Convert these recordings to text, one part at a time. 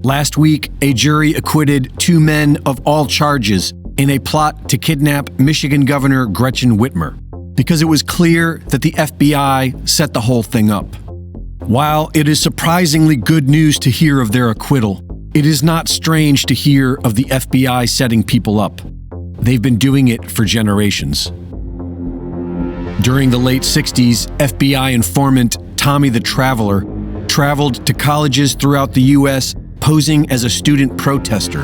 Last week, a jury acquitted 2 men of all charges in a plot to kidnap Michigan Governor Gretchen Whitmer, because it was clear that the FBI set the whole thing up. While it is surprisingly good news to hear of their acquittal, it is not strange to hear of the FBI setting people up. They've been doing it for generations. During the late 60s, FBI informant Tommy the Traveler traveled to colleges throughout the U.S. posing as a student protester.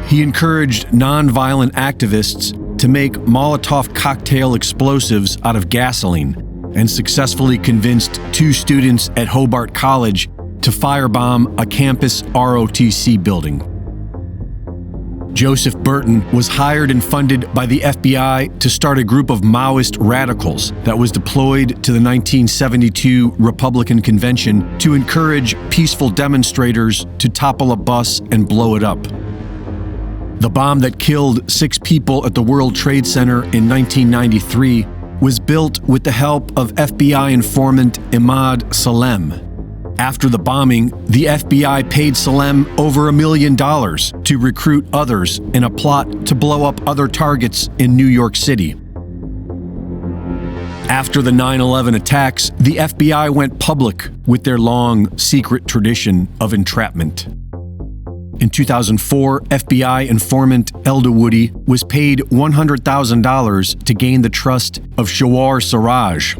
He encouraged nonviolent activists to make Molotov cocktail explosives out of gasoline and successfully convinced 2 students at Hobart College to firebomb a campus ROTC building. Joseph Burton was hired and funded by the FBI to start a group of Maoist radicals that was deployed to the 1972 Republican Convention to encourage peaceful demonstrators to topple a bus and blow it up. The bomb that killed 6 people at the World Trade Center in 1993 was built with the help of FBI informant Ahmad Salem. After the bombing, the FBI paid Salem over $1 million to recruit others in a plot to blow up other targets in New York City. After the 9/11 attacks, the FBI went public with their long, secret tradition of entrapment. In 2004, FBI informant Elda Woody was paid $100,000 to gain the trust of Shawar Siraj,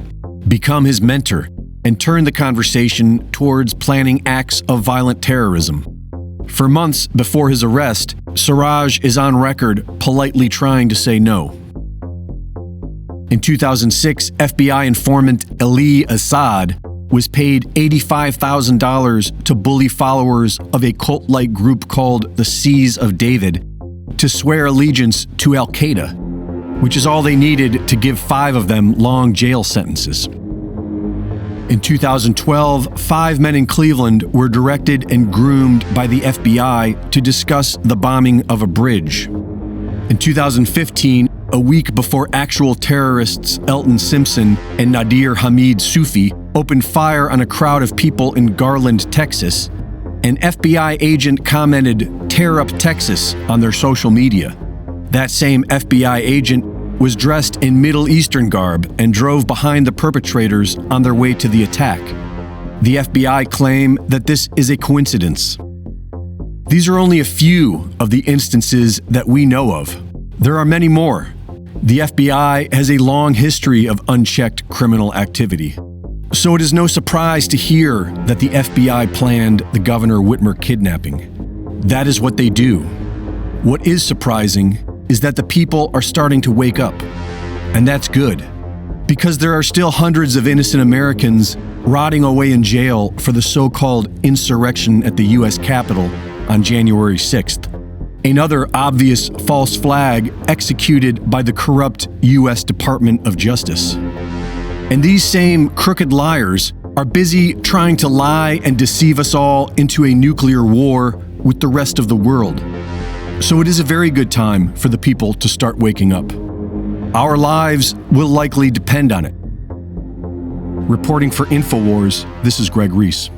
become his mentor, and turn the conversation towards planning acts of violent terrorism. For months before his arrest, Siraj is on record politely trying to say no. In 2006, FBI informant Ali Assad was paid $85,000 to bully followers of a cult-like group called the Seas of David to swear allegiance to Al-Qaeda, which is all they needed to give 5 of them long jail sentences. In 2012, 5 men in Cleveland were directed and groomed by the FBI to discuss the bombing of a bridge. In 2015, a week before actual terrorists Elton Simpson and Nadir Hamid Sufi opened fire on a crowd of people in Garland, Texas, an FBI agent commented, "Tear up Texas," on their social media. That same FBI agent was dressed in Middle Eastern garb and drove behind the perpetrators on their way to the attack. The FBI claim that this is a coincidence. These are only a few of the instances that we know of. There are many more. The FBI has a long history of unchecked criminal activity. So it is no surprise to hear that the FBI planned the Governor Whitmer kidnapping. That is what they do. What is surprising is that the people are starting to wake up. And that's good, because there are still hundreds of innocent Americans rotting away in jail for the so-called insurrection at the U.S. Capitol on January 6th. Another obvious false flag executed by the corrupt U.S. Department of Justice. And these same crooked liars are busy trying to lie and deceive us all into a nuclear war with the rest of the world. So it is a very good time for the people to start waking up. Our lives will likely depend on it. Reporting for InfoWars, this is Greg Reese.